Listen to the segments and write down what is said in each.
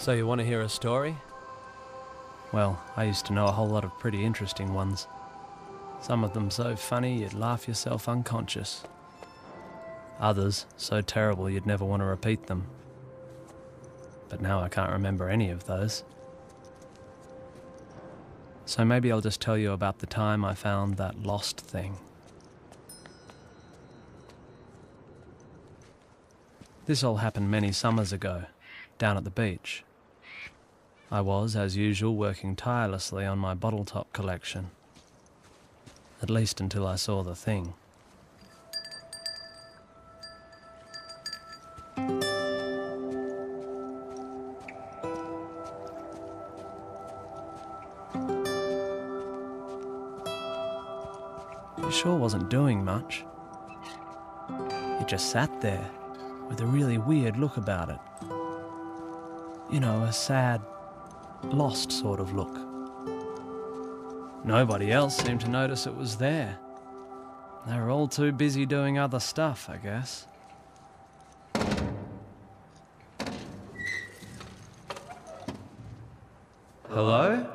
So you want to hear a story? Well, I used to know a whole lot of pretty interesting ones. Some of them so funny you'd laugh yourself unconscious. Others so terrible you'd never want to repeat them. But now I can't remember any of those. So maybe I'll just tell you about the time I found that lost thing. This all happened many summers ago, down at the beach. I was, as usual, working tirelessly on my bottle top collection. At least until I saw the thing. It sure wasn't doing much. It just sat there, with a really weird look about it. You know, a sad, lost sort of look. Nobody else seemed to notice it was there. They were all too busy doing other stuff, I guess. Hello?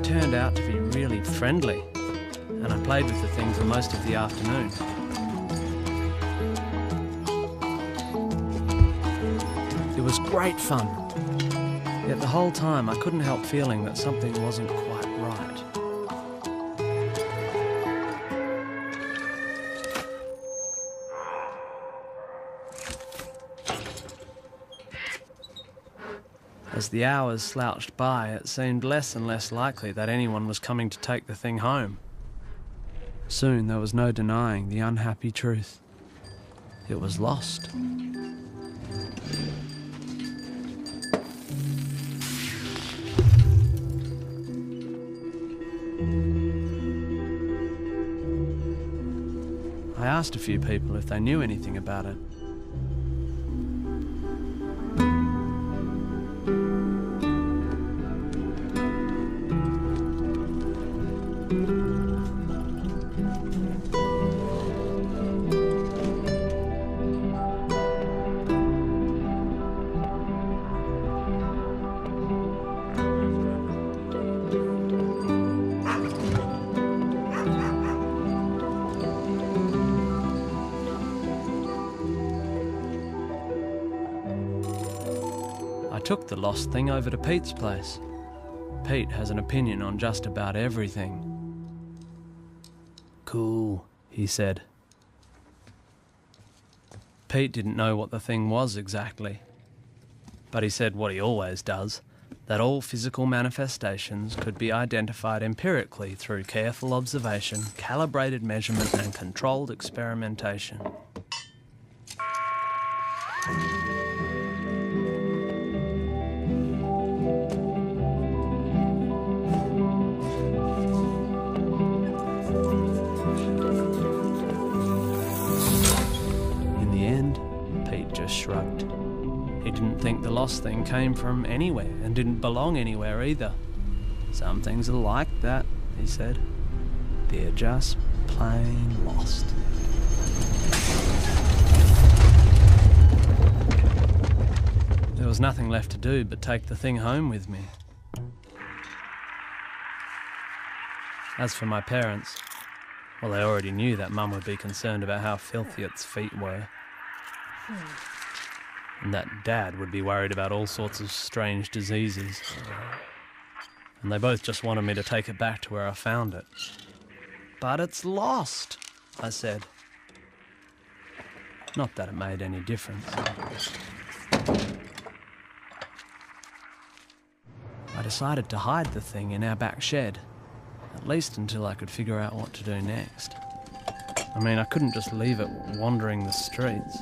Turned out to be really friendly, and I played with the thing for most of the afternoon. It was great fun, yet the whole time I couldn't help feeling that something wasn't quite right. As the hours slouched by, it seemed less and less likely that anyone was coming to take the thing home. Soon there was no denying the unhappy truth. It was lost. I asked a few people if they knew anything about it. I took the lost thing over to Pete's place. Pete has an opinion on just about everything. Cool, he said. Pete didn't know what the thing was exactly, but he said what he always does, that all physical manifestations could be identified empirically through careful observation, calibrated measurement and controlled experimentation. Shrugged. He didn't think the lost thing came from anywhere and didn't belong anywhere either. Some things are like that, he said. They're just plain lost. There was nothing left to do but take the thing home with me. As for my parents, well, they already knew that Mum would be concerned about how filthy its feet were. And that Dad would be worried about all sorts of strange diseases. And they both just wanted me to take it back to where I found it. But it's lost, I said. Not that it made any difference. decided to hide the thing in our back shed, at least until I could figure out what to do next. I mean, I couldn't just leave it wandering the streets.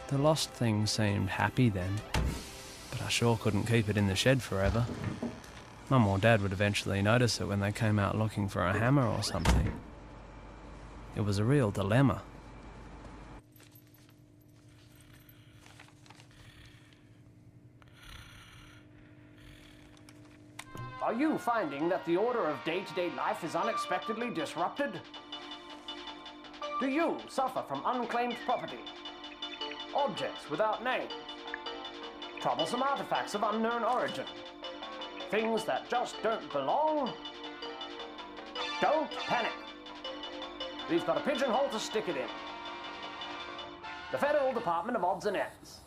The lost thing seemed happy then, but I sure couldn't keep it in the shed forever. Mum or Dad would eventually notice it when they came out looking for a hammer or something. It was a real dilemma. Are you finding that the order of day-to-day life is unexpectedly disrupted? Do you suffer from unclaimed property? Objects without names? Troublesome artifacts of unknown origin? Things that just don't belong? Don't panic. We've got a pigeonhole to stick it in. The Federal Department of Odds and Ends.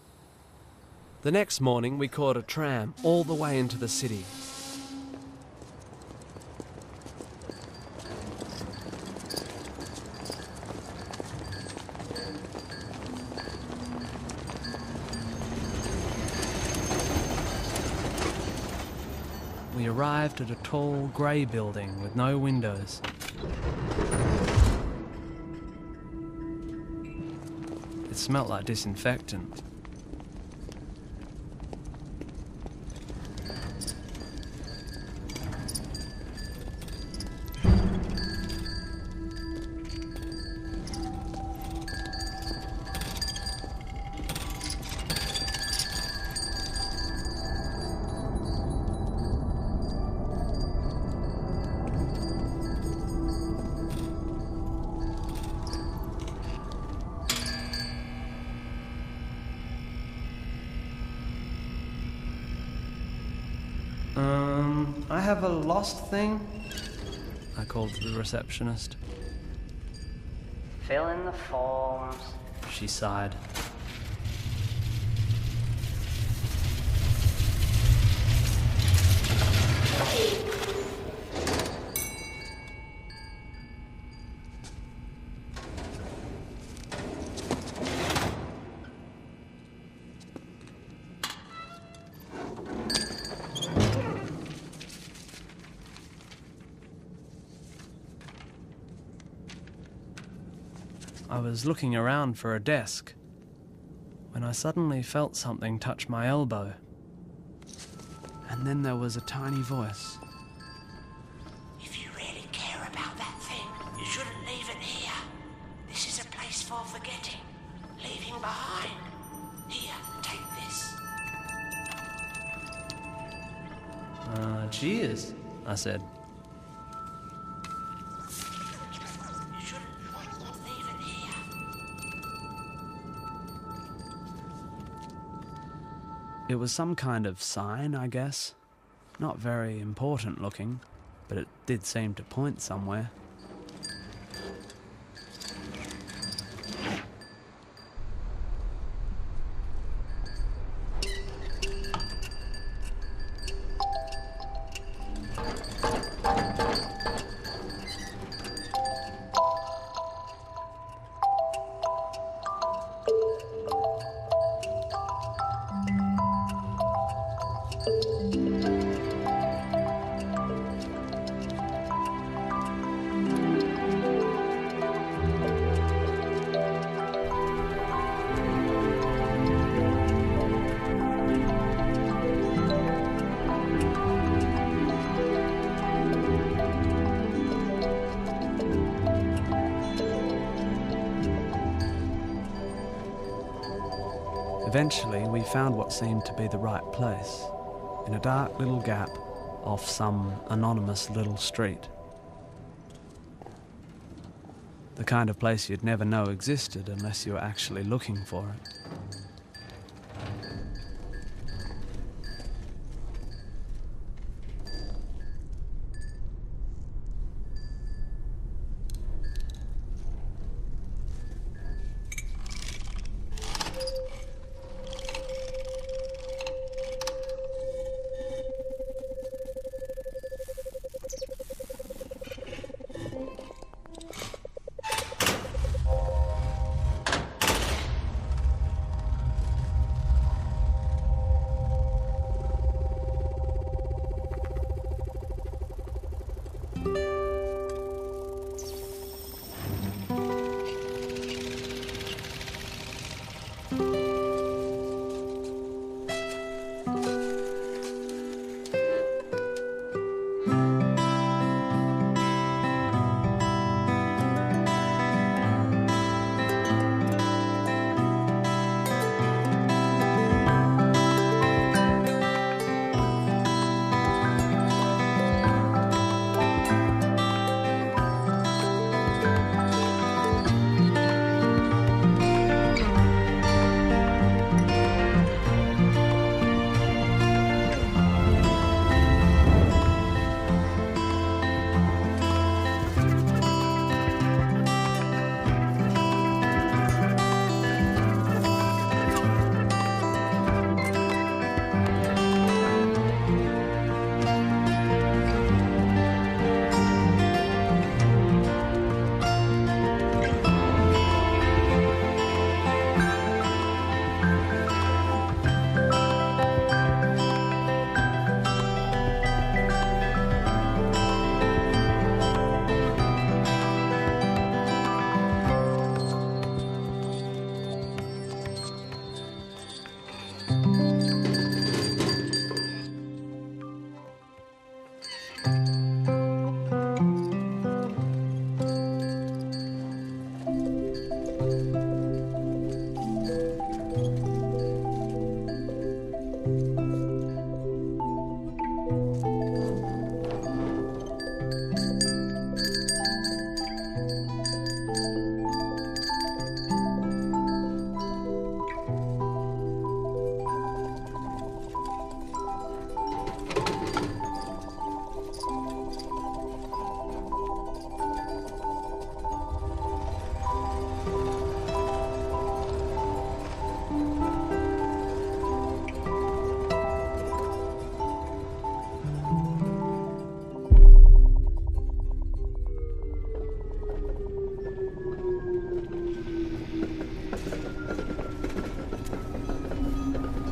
The next morning we caught a tram all the way into the city. We arrived at a tall, grey building with no windows. It smelt like disinfectant. I have a lost thing, I called to the receptionist. Fill in the forms. She sighed. I was looking around for a desk when I suddenly felt something touch my elbow. And then there was a tiny voice. If you really care about that thing, you shouldn't leave it here. This is a place for forgetting, leaving behind. Here, take this. Cheers, I said. You shouldn't leave it here. It was some kind of sign, I guess. Not very important looking, but it did seem to point somewhere. Eventually, we found what seemed to be the right place, in a dark little gap off some anonymous little street. The kind of place you'd never know existed unless you were actually looking for it.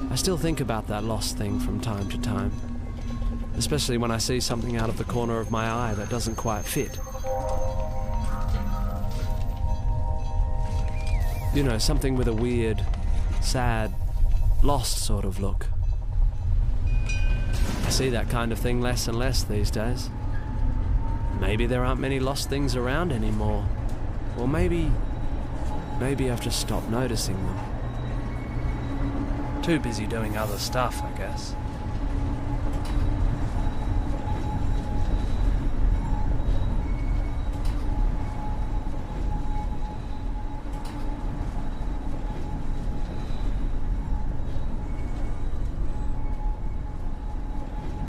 I still think about that lost thing from time to time, especially when I see something out of the corner of my eye that doesn't quite fit. You know, something with a weird, sad, lost sort of look. I see that kind of thing less and less these days. Maybe there aren't many lost things around anymore. Or maybe I've just stopped noticing them. Too busy doing other stuff, I guess.